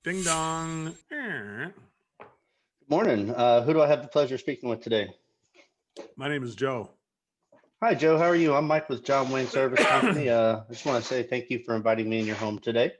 Ding dong. Morning. Who do I have the pleasure of speaking with today? My name is Joe. Hi, Joe. How are you? I'm Mike with John Wayne Service Company. I just want to say thank you for inviting me in your home today.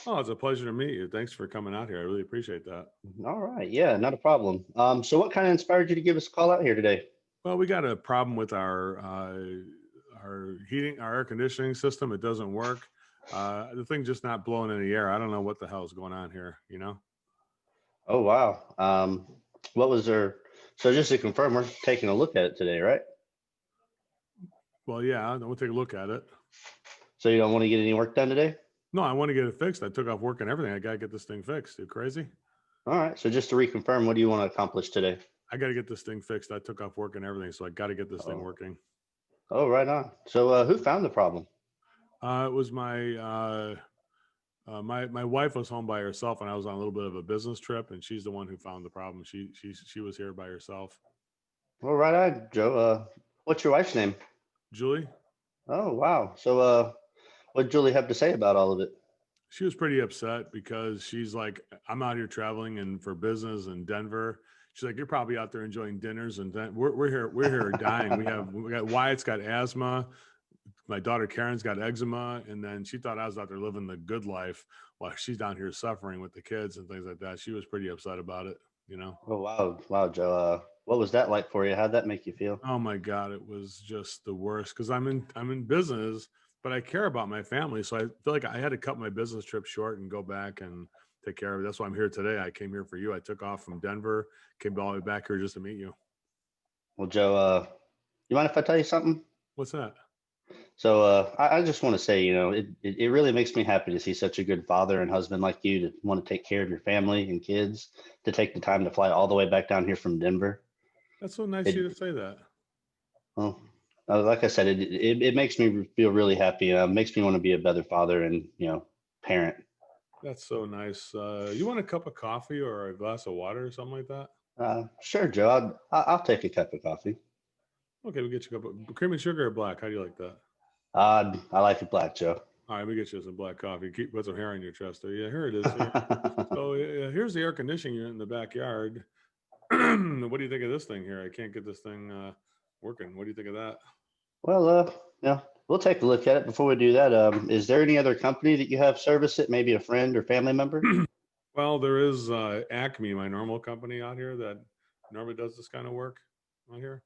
Oh, it's a pleasure to meet you. Thanks for coming out here. I really appreciate that. All right. Yeah, not a problem. So what kind of inspired you to give us a call out here today? Well, we got a problem with our heating, our air conditioning system. It doesn't work. The thing's just not blowing any air. I don't know what the hell is going on here. Oh, wow. What was there? So just to confirm, we're taking a look at it today, right? Well, yeah, we'll take a look at it. So you don't want to get any work done today? No, I want to get it fixed. I took off work and everything. I got to get this thing fixed. You crazy? All right. So just to reconfirm, what do you want to accomplish today? I got to get this thing fixed. I took off work and everything, so I got to get this thing Oh, working. oh, right on. So who found the problem? It was my wife was home by herself, and I was on a little bit of a business trip, and she's the one who found the problem. She was here by herself. Well, right on, Joe. What's your wife's name? Julie, Oh, wow. So what did Julie have to say about all of it? she was pretty upset because she's like, I'm out here traveling and for business in Denver. She's like, you're probably out there enjoying dinners, and we're here dying. We got Wyatt's got asthma. My daughter Karen's got eczema, and then she thought I was out there living the good life while she's down here suffering with the kids and things like that. She was pretty upset about it. Oh, wow. Wow, Joe. What was that like for you? How'd that make you feel? Oh my God, it was just the worst because I'm in business, but I care about my family. So I feel like I had to cut my business trip short and go back and take care of it. That's why I'm here today. I came here for you. I took off from Denver, came all the way back here just to meet you. Well, Joe, you mind if I tell you something? What's that? So I just want to say, it really makes me happy to see such a good father and husband like you to want to take care of your family and kids, to take the time to fly all the way back down here from Denver. That's so nice of It, you to say that. well, like I said, it makes me feel really happy. Makes me want to be a better father and, parent. That's so nice. You want a cup of coffee or a glass of water or something like that? Sure, Joe. I'll take a cup of coffee. Okay, we get you a cup of cream and sugar or black. How do you like that? I like it black, Joe. All right, we get you some black coffee. Put some hair on your chest there. Yeah, here it is. Here. So here's the air conditioning unit in the backyard. What do you think of this thing here? I can't get this thing working. What do you think of that? Well, we'll take a look at it. Before we do that, is there any other company that you have service it? Maybe a friend or family member? Well, there is Acme, my normal company out here that normally does this kind of work out here.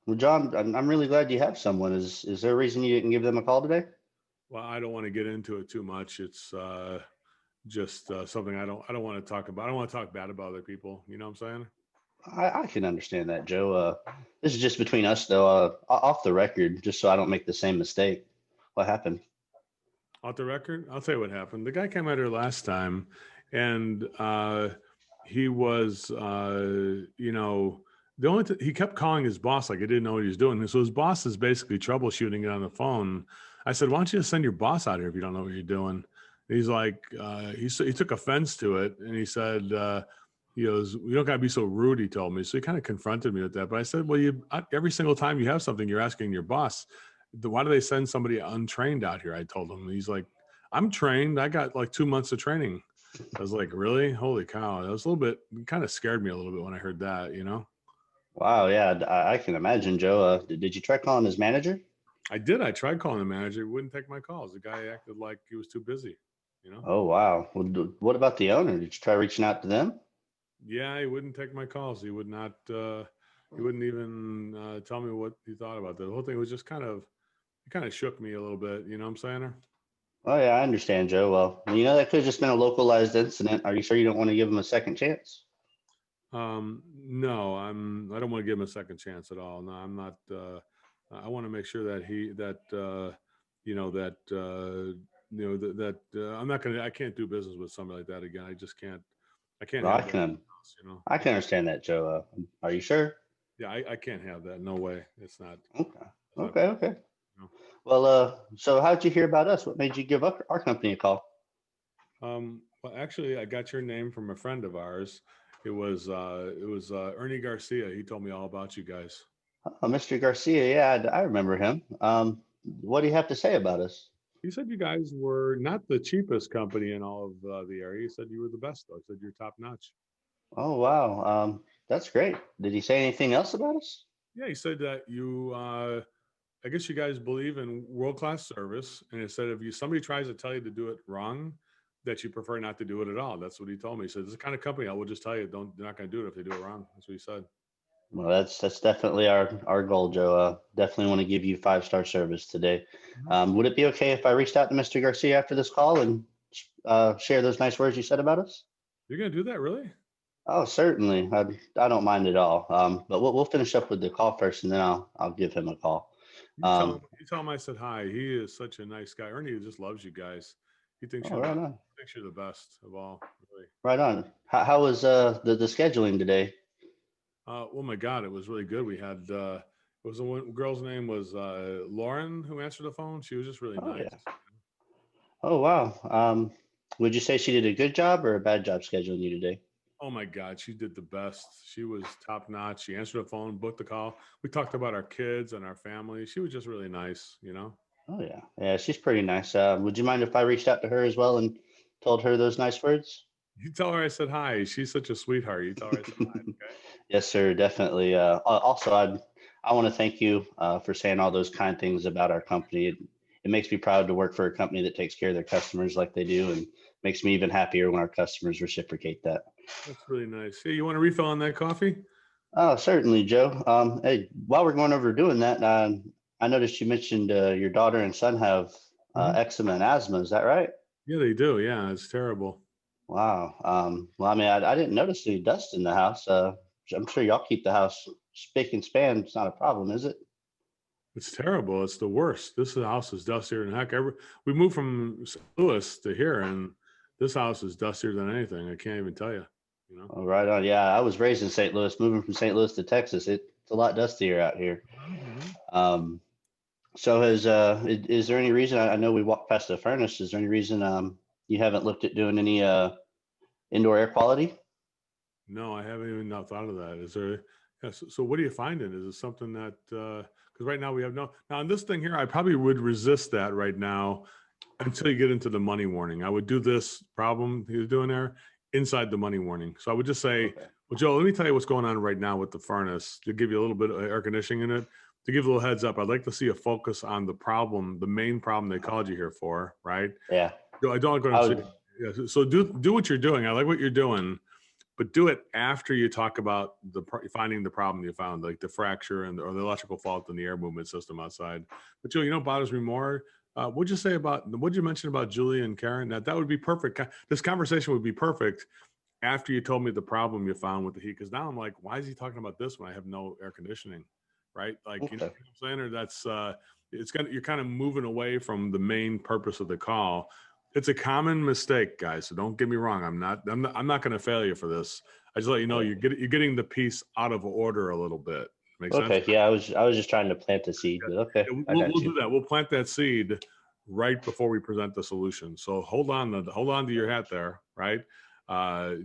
Well, John, I'm really glad you have someone. Is there a reason you didn't give them a call today? Well, I don't want to get into it too much. It's just something I don't want to talk about. I don't want to talk bad about other people. You know what I'm saying? I can understand that, Joe. This is just between us, though. Off the record, just so I don't make the same mistake. What happened? Off the record, I'll tell you what happened. The guy came out here last time, and he was, he kept calling his boss like he didn't know what he was doing. And so his boss is basically troubleshooting it on the phone. I said, "Why don't you just send your boss out here if you don't know what you're doing?" And he's like, he took offense to it, and he said, he goes, "You don't gotta be so rude." He told me. So he kind of confronted me with that. But I said, "Well, every single time you have something, you're asking your boss. Why do they send somebody untrained out here?" I told him. He's like, "I'm trained. I got like 2 months of training." I was like, "Really? Holy cow!" That was a little bit, kind of scared me a little bit when I heard that. Wow, yeah, I can imagine, Joe. Did you try calling his manager? I did. I tried calling the manager. He wouldn't take my calls. The guy acted like he was too busy. Oh, wow. Well, what about the owner? Did you try reaching out to them? Yeah, he wouldn't take my calls. He would not. He wouldn't even tell me what he thought about that. The whole thing was just it kind of shook me a little bit. You know what I'm saying? Oh, yeah, I understand, Joe. Well, that could have just been a localized incident. Are you sure you don't want to give him a second chance? No, I don't want to give him a second chance at all. No, I'm not. I want to make sure that you know, that, I'm not gonna. I can't do business with somebody like that again. I just can't. I can't Well, have that. I can understand that, Joe. Are you sure? Yeah, I can't have that. No way. It's not. Okay. It's not. Okay. You know. Well, so how'd you hear about us? What made you give up our company a call? Well, actually, I got your name from a friend of ours. It was Ernie Garcia. He told me all about you guys. Oh, Mr. Garcia. Yeah, I remember him. What do you have to say about us? He said you guys were not the cheapest company in all of the area. He said you were the best, though. He said you're top notch. Oh, wow. That's great. Did he say anything else about us? Yeah, he said that I guess you guys believe in world class service, and it said if you somebody tries to tell you to do it wrong, that you prefer not to do it at all. That's what he told me. He said this is the kind of company I will just tell you don't they're not going to do it if they do it wrong. That's what he said. Well, that's definitely our goal, Joe. Definitely want to give you 5-star service today. Mhm. Would it be okay if I reached out to Mr. Garcia after this call and share those nice words you said about us? You're going to do that, really? Oh, certainly. I don't mind at all. But we'll finish up with the call first, and then I'll give him a call. Um, You tell him I said hi. He is such a nice guy. Ernie just loves you guys. oh, right on, He thinks you're the best of all, really. right on. How was the scheduling today? Oh my God, it was really good. It was girl's name was Lauren who answered the phone. She was just really Oh nice. yeah. Oh wow. Would you say she did a good job or a bad job scheduling you today? Oh my God, she did the best. She was top notch. She answered the phone, booked the call. We talked about our kids and our family. She was just really nice, you know. Oh yeah, yeah. She's pretty nice. Would you mind if I reached out to her as well and told her those nice words? You tell her I said hi. She's such a sweetheart. You tell her I said hi. Okay. Yes, sir. Definitely. Also, I want to thank you for saying all those kind things about our company. It makes me proud to work for a company that takes care of their customers like they do, and makes me even happier when our customers reciprocate that. That's really nice. Hey, you want a refill on that coffee? Oh, certainly, Joe. Hey, while we're going over doing that, I noticed you mentioned your daughter and son have Mhm. eczema and asthma. Is that right? Yeah, they do. Yeah, it's terrible. Wow. Well, I mean, I didn't notice any dust in the house. I'm sure y'all keep the house spick and span. It's not a problem, is it? It's terrible. It's the worst. House is dustier than heck. We moved from St. Louis to here, and this house is dustier than anything. I can't even tell you. You know. Oh, right on. Yeah, I was raised in St. Louis. Moving from St. Louis to Texas, it's a lot dustier out here. Mhm. Um, so is there any reason? I know we walked past the furnace. Is there any reason you haven't looked at doing any indoor air quality? No, I haven't even not thought of that. Is there? Yeah, so what are you finding? Is it something that because right now we have no now on this thing here, I probably would resist that right now until you get into the money warning. I would do this problem he was doing there inside the money warning. So I would just say, Okay. well, Joe, let me tell you what's going on right now with the furnace to give you a little bit of air conditioning in it. To give you a little heads up, I'd like to see a focus on the problem, the main problem they called you here for, right? Yeah, No, I don't like what I'm I saying. would. Yeah, so do what you're doing. I like what you're doing, but do it after you talk about finding the problem you found, like the fracture or the electrical fault in the air movement system outside. But Joe, you know what bothers me more? What'd you mention about Julie and Karen? That would be perfect. This conversation would be perfect after you told me the problem you found with the heat. Because now I'm like, why is he talking about this when I have no air conditioning? Right? Like, you know Okay. what I'm saying? Or you're kind of moving away from the main purpose of the call. It's a common mistake, guys. So don't get me wrong. I'm not going to fail you for this. I just let you know Okay. you're getting the piece out of order a little bit. Make sense? Okay. Yeah, I was just trying to plant the seed, but okay, Yeah, I got we'll you. do that. We'll plant that seed right before we present the solution. So hold on to your hat there, right?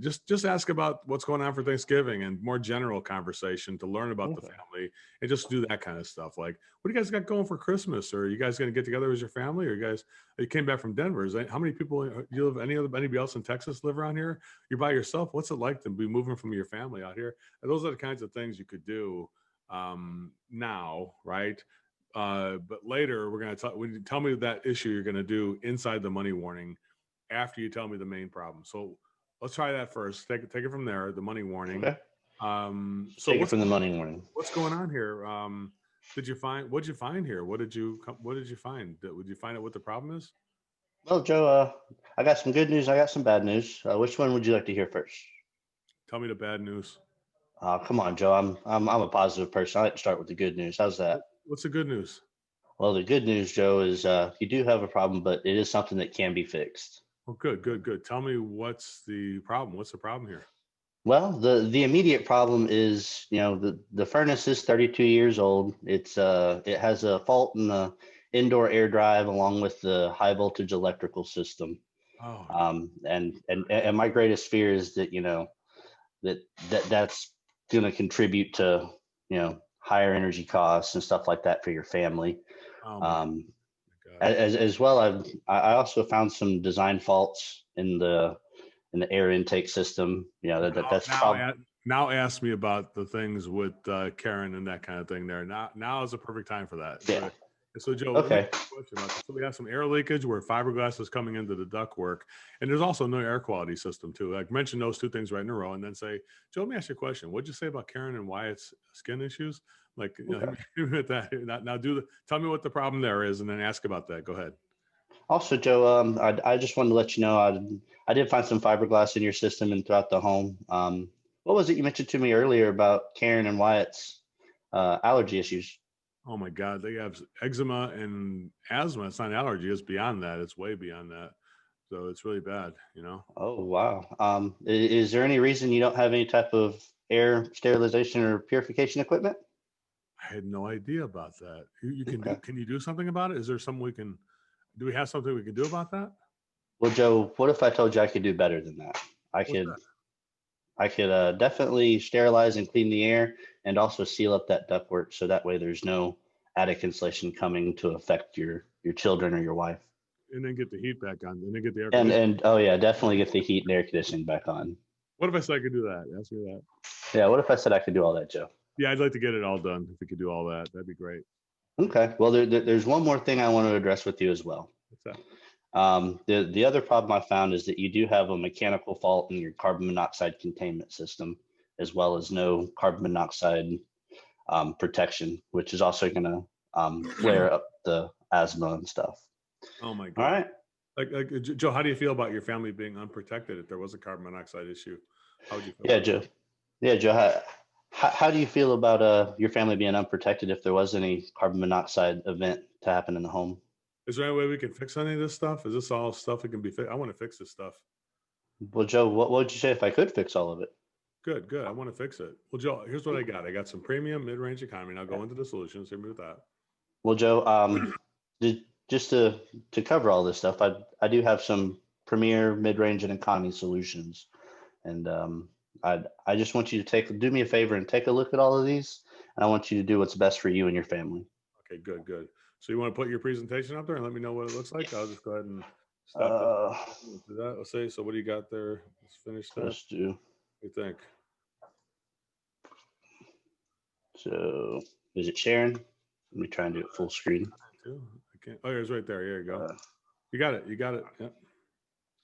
Just ask about what's going on for Thanksgiving and more general conversation to learn about the Okay. family and just do that kind of stuff. Like, what do you guys got going for Christmas? Or are you guys going to get together as your family? Or you came back from Denver? How many people you live? Anybody else in Texas live around here? You're by yourself. What's it like to be moving from your family out here? And those are the kinds of things you could do now, right? But later we're going to talk. When you tell me that issue you're going to do inside the money warning after you tell me the main problem. So let's try that first. Take it from there. The money warning. Okay. So Take it from the money morning. what's going on here? What'd you find here? What did you find? Would you find out what the problem is? Well, Joe, I got some good news. I got some bad news. Which one would you like to hear first? Tell me the bad news. Come on, Joe. I'm a positive person. I like to start with the good news. How's that? What's the good news? Well, the good news, Joe, is you do have a problem, but it is something that can be fixed. Oh, good. Tell me what's the problem. What's the problem here? Well, the immediate problem is, the furnace is 32 years old. It has a fault in the indoor air drive along with the high voltage electrical system. Oh, And my greatest fear is that that that's going to contribute to higher energy costs and stuff like that for your family. oh my Um, As well, I also found some design faults in the air intake system. You know, that's probably. Now ask me about the things with Karen and that kind of thing there. Now is a perfect time for that. Yeah. So Joe, let me Okay. ask you a question about this. So we have some air leakage where fiberglass is coming into the ductwork, and there's also no air quality system too. Like mention those two things right in a row, and then say, Joe, let me ask you a question. What'd you say about Karen and Wyatt's skin issues? Like, you know, Okay. with that. Now tell me what the problem there is, and then ask about that. Go ahead. Also, Joe, I just wanted to let you know I did find some fiberglass in your system and throughout the home. What was it you mentioned to me earlier about Karen and Wyatt's allergy issues? Oh my God, they have eczema and asthma. It's not allergy; it's beyond that. It's way beyond that. So it's really bad, you know. Oh, wow. Is there any reason you don't have any type of air sterilization or purification equipment? I had no idea about that. You can do? Okay. Can you do something about it? Is there something we can? Do we have something we can do about that? Well, Joe, what if I told you I could do better than that? I What's could that? I could definitely sterilize and clean the air and also seal up that ductwork so that way there's no attic insulation coming to affect your children or your wife. And then get the heat back on, and then get the air conditioning. And oh yeah, definitely get the heat and air conditioning back on. What if I said I could do that? Ask me that. Yeah, what if I said I could do all that, Joe? Yeah, I'd like to get it all done. If we could do all that, that'd be great. Okay. Well, there's one more thing I want to address with you as well. What's that? The other problem I found is that you do have a mechanical fault in your carbon monoxide containment system, as well as no carbon monoxide protection, which is also going to flare up the asthma and stuff. Oh my All God. right. Joe, how do you feel about your family being unprotected if there was a carbon monoxide issue? How would you feel Yeah, about Joe. Yeah, Joe. How do you feel about your family being unprotected if there was any carbon monoxide event to happen in the home? Is there any way we can fix any of this stuff? Is this all stuff that can be fixed? I want to fix this stuff. Well, Joe, what would you say if I could fix all of it? Good, good. I want to fix it. Well, Joe, here's what I got. I got some premium mid-range economy. Now go into the solutions. Hit me with that. Well, Joe, just to cover all this stuff, I do have some premier mid-range and economy solutions, and I just want you to do me a favor and take a look at all of these, and I want you to do what's best for you and your family. Okay, good, good. So you want to put your presentation up there and let me know what it looks like? I'll just go ahead and stop this. Uh, Do that. Let's say. So what do you got there? Let's finish that. What let's do do you think? so. Is it sharing? Let me try and do it full screen. I can't. Oh, it's right there. Here you go. Uh, You got it. You got it. Yep.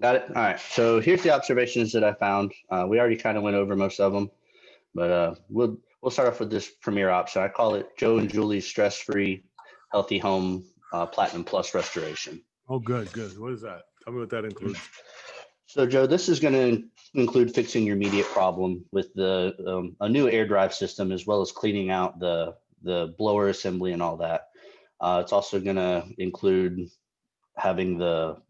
Got it. All right. So here's the observations that I found. We already kind of went over most of them, but we'll start off with this premier option. I call it Joe and Julie's stress-free, healthy home Platinum Plus restoration. Oh, good, good. What is that? Tell me what that includes. So Joe, this is going to include fixing your immediate problem with the a new air drive system, as well as cleaning out the blower assembly and all that. It's also going to include having the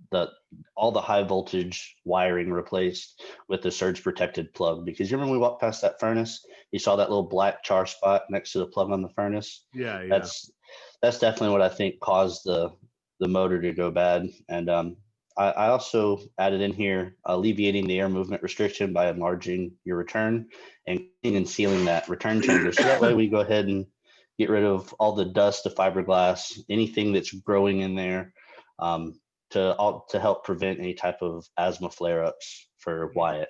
all the high voltage wiring replaced with the surge protected plug, because you remember when we walked past that furnace, you saw that little black char spot next to the plug on the furnace. Yeah, yeah. That's definitely what I think caused the motor to go bad. And I also added in here alleviating the air movement restriction by enlarging your return and cleaning and sealing that return chamber, so that way we go ahead and get rid of all the dust, the fiberglass, anything that's growing in there, to help prevent any type of asthma flare-ups for Wyatt.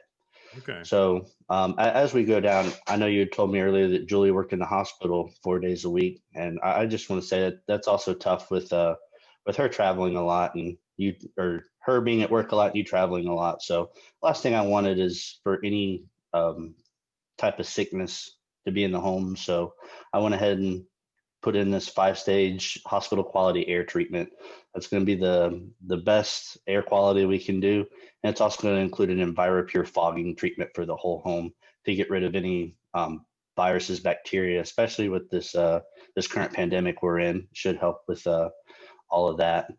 Okay. So as we go down, I know you had told me earlier that Julie worked in the hospital 4 days a week, and I just want to say that that's also tough with her traveling a lot and you, or her being at work a lot, you traveling a lot. So last thing I wanted is for any type of sickness to be in the home. So I went ahead and put in this 5-stage hospital quality air treatment. That's going to be the best air quality we can do. And it's also going to include an EnviroPure fogging treatment for the whole home to get rid of any viruses, bacteria, especially with this this current pandemic we're in. Should help with all of that.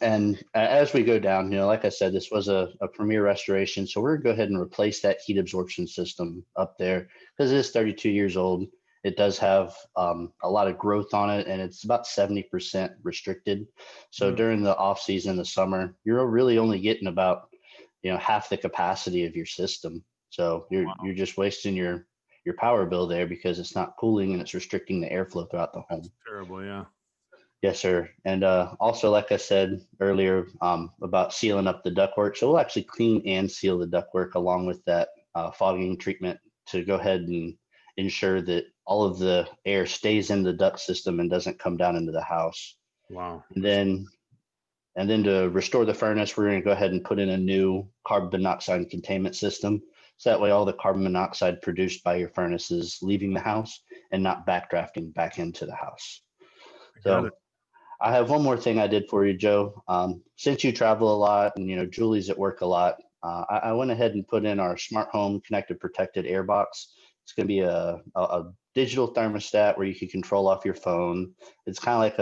And as we go down, like I said, this was a premier restoration. So we're going to go ahead and replace that heat absorption system up there because it is 32 years old. It does have a lot of growth on it, and it's about 70% restricted. So during the off season, the summer, you're really only getting about half the capacity of your system. So you're just wasting your power bill there because it's not cooling and it's restricting the airflow throughout the home. That's terrible, yeah. Yes, sir. And also, like I said earlier, about sealing up the ductwork. So we'll actually clean and seal the ductwork along with that fogging treatment to go ahead and ensure that all of the air stays in the duct system and doesn't come down into the house. Wow. And then to restore the furnace, we're going to go ahead and put in a new carbon monoxide containment system. So that way all the carbon monoxide produced by your furnace is leaving the house and not backdrafting back into the house. I got it. So I have one more thing I did for you, Joe. Since you travel a lot and Julie's at work a lot, I went ahead and put in our smart home connected protected air box. It's going to be a digital thermostat where you can control off your phone. It's kind of like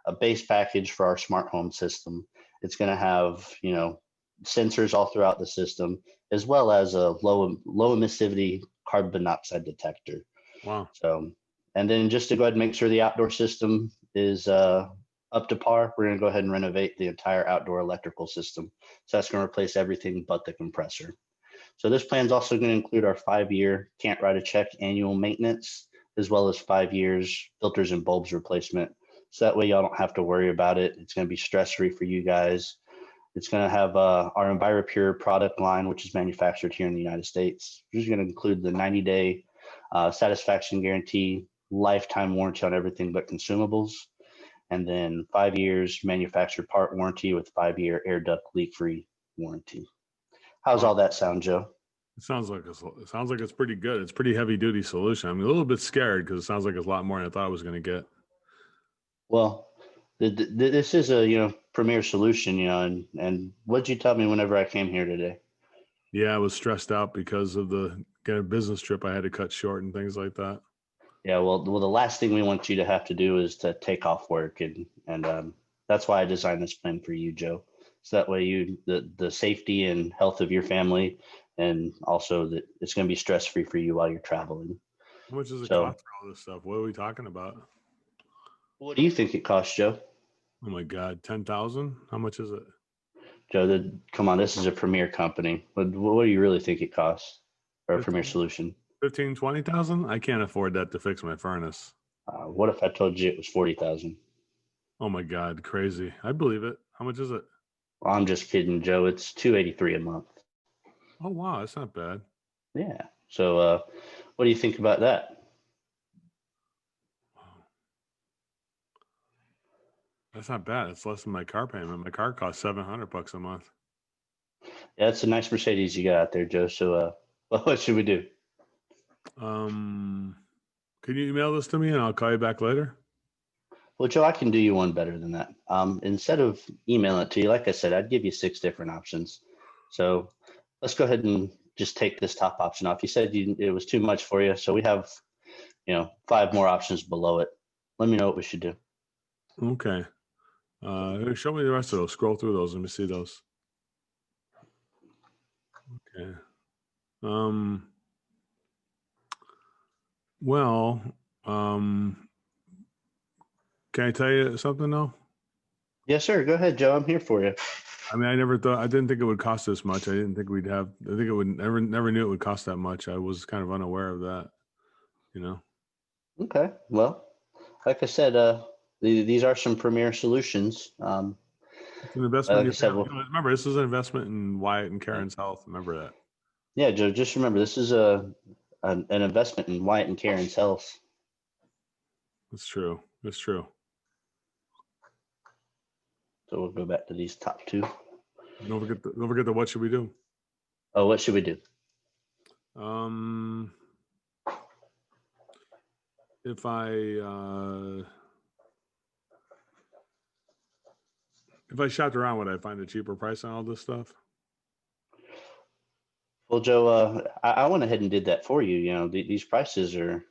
a base package for our smart home system. It's going to have sensors all throughout the system, as well as a low emissivity carbon monoxide detector. Wow. So, and then just to go ahead and make sure the outdoor system is up to par, we're going to go ahead and renovate the entire outdoor electrical system. So that's going to replace everything but the compressor. So this plan is also going to include our 5-year can't write a check annual maintenance, as well as 5 years filters and bulbs replacement. So that way y'all don't have to worry about it. It's going to be stress-free for you guys. It's going to have our EnviroPure product line, which is manufactured here in the United States. Which is going to include the 90-day satisfaction guarantee, lifetime warranty on everything but consumables, and then 5 years manufactured part warranty with 5-year air duct leak-free warranty. How's Wow. all that sound, Joe? It sounds like it's pretty good. It's pretty heavy duty solution. I'm a little bit scared because it sounds like it's a lot more than I thought I was going to get. Well, this is a premier solution, and what'd you tell me whenever I came here today? Yeah, I was stressed out because of the business trip I had to cut short and things like that. Yeah, well, the last thing we want you to have to do is to take off work, and that's why I designed this plan for you, Joe. So that way the safety and health of your family, and also that it's going to be stress free for you while you're traveling. How much does it So, cost for all this stuff? What are we talking about? what do you think it costs, Joe? Oh my God, 10,000? How much is it? Joe, come on, this is a premier company. What do you really think it costs, or a premier 15, solution? 15, 20,000? I can't afford that to fix my furnace. What if I told you it was 40,000? Oh my God, crazy. I believe it. How much is it? Well, I'm just kidding, Joe. It's 283 a month. Oh wow, that's not bad. Yeah. So, what do you think about that? That's not bad. It's less than my car payment. My car costs $700 a month. Yeah, it's a nice Mercedes you got out there, Joe. So, what should we do? Can you email this to me and I'll call you back later? Well, Joe, I can do you one better than that. Instead of emailing it to you, like I said, I'd give you 6 different options. So let's go ahead and just take this top option off. You said it was too much for you, so we have 5 more options below it. Let me know what we should do. Okay. Show me the rest of those. Scroll through those. Let me see those. Okay. Well, can I tell you something though? Yes, sir. Go ahead, Joe. I'm here for you. I mean, I didn't think it would cost this much. I didn't think I think it would never knew it would cost that much. I was kind of unaware of that, Okay. Well, like I said, these are some premier solutions. It's an investment in Like I your said, family. Remember, this is an investment in Wyatt and Karen's health. Remember that. yeah, Joe, just remember this is an investment in Wyatt and Karen's health. It's true. It's true. So we'll go back to these top 2. Don't forget the what should we do? Oh, what should we do? If I shopped around, would I find a cheaper price on all this stuff? Well, Joe, I went ahead and did that for you. These prices are,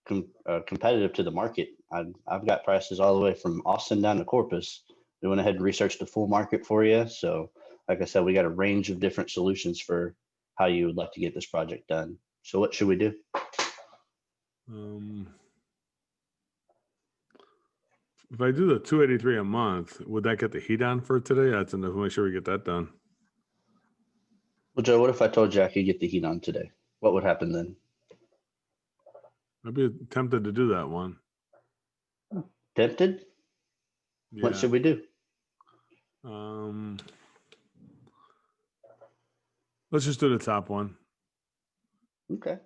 competitive to the market. I've got prices all the way from Austin down to Corpus. We went ahead and researched the full market for you. So, like I said, we got a range of different solutions for how you would like to get this project done. So, what should we do? If I do the 283 a month, would that get the heat on for today? That's enough to make sure we get that done. Well, Joe, what if I told you I could get the heat on today? What would happen then? I'd be tempted to do that one. Tempted? What Yeah. should we do? Um, let's just do the top one. Okay.